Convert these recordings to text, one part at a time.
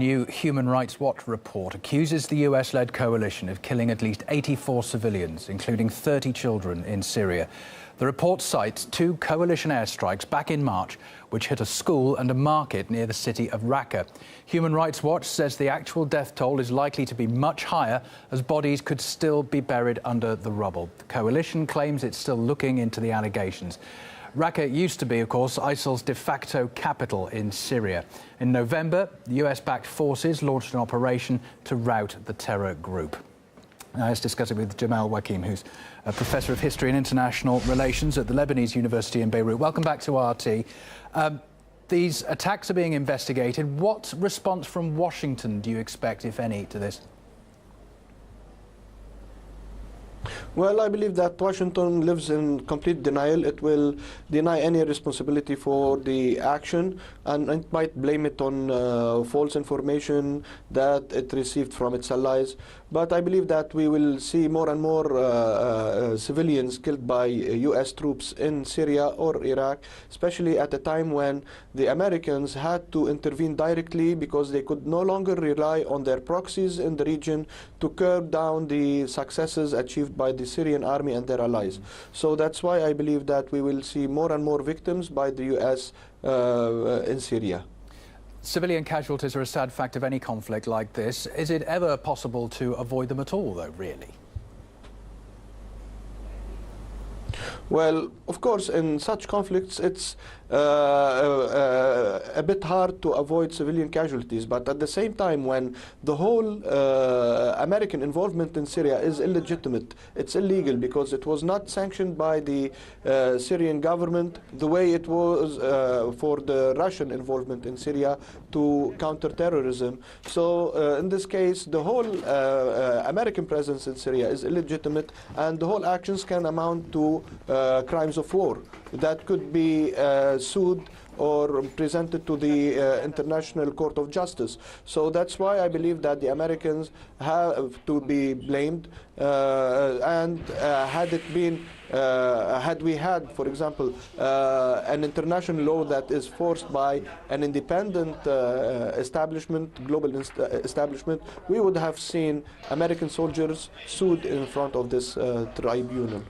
New Human Rights Watch report accuses the US-led coalition of killing at least 84 civilians, including 30 children in Syria. The report cites 2 coalition airstrikes back in March, which hit a school and a market near the city of Raqqa. Human Rights Watch says the actual death toll is likely to be much higher, as bodies could still be buried under the rubble. The coalition claims it's still looking into the allegations. Raqqa used to be, of course, ISIL's de facto capital in Syria. In November, the US-backed forces launched an operation to rout the terror group. Now, let's discuss it with Jamal Wakim, who's a professor of history and international relations at the Lebanese University in Beirut. Welcome back to RT. These attacks are being investigated. What response from Washington do you expect, if any, to this? Well, I believe that Washington lives in complete denial. It will deny any responsibility for the action, and it might blame it on false information that it received from its allies. But I believe that we will see more and more civilians killed by US troops in Syria or Iraq, especially at a time when the Americans had to intervene directly because they could no longer rely on their proxies in the region to curb down the successes achieved by the Syrian army and their allies. So that's why I believe that we will see more and more victims by the US in Syria. Civilian casualties are a sad fact of any conflict like this. Is it ever possible to avoid them at all, though, really? Well, of course, in such conflicts, it's a bit hard to avoid civilian casualties. But at the same time, when the whole American involvement in Syria is illegitimate, it's illegal because it was not sanctioned by the Syrian government the way it was for the Russian involvement in Syria to counter terrorism. So in this case, the whole American presence in Syria is illegitimate, and the whole actions can amount to crimes of war that could be sued or presented to the International Court of Justice. So that's why I believe that the Americans have to be blamed, and had we had, for example, an international law that is forced by an independent establishment, global establishment, we would have seen American soldiers sued in front of this tribunal.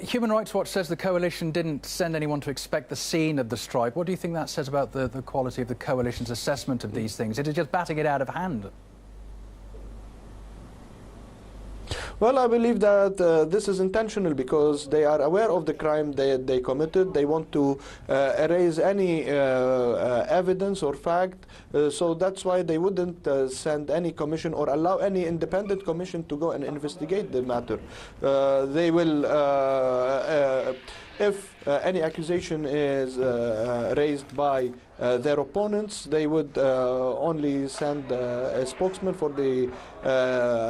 Human Rights Watch says the coalition didn't send anyone to inspect the scene of the strike. What do you think that says about the quality of the coalition's assessment of these things? It is just batting it out of hand. Well, I believe that this is intentional because they are aware of the crime they committed. They want to erase any evidence or fact. So that's why they wouldn't send any commission or allow any independent commission to go and investigate the matter. They will, if any accusation is raised by their opponents, they would only send a spokesman for the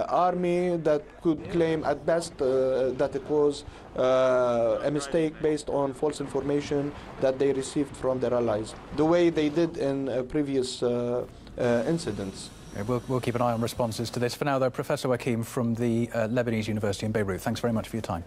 army that could claim at best that it was a mistake based on false information that they received from their allies, the way they did in previous incidents. We'll keep an eye on responses to this. For now, though, Professor Wakim from the Lebanese University in Beirut, thanks very much for your time.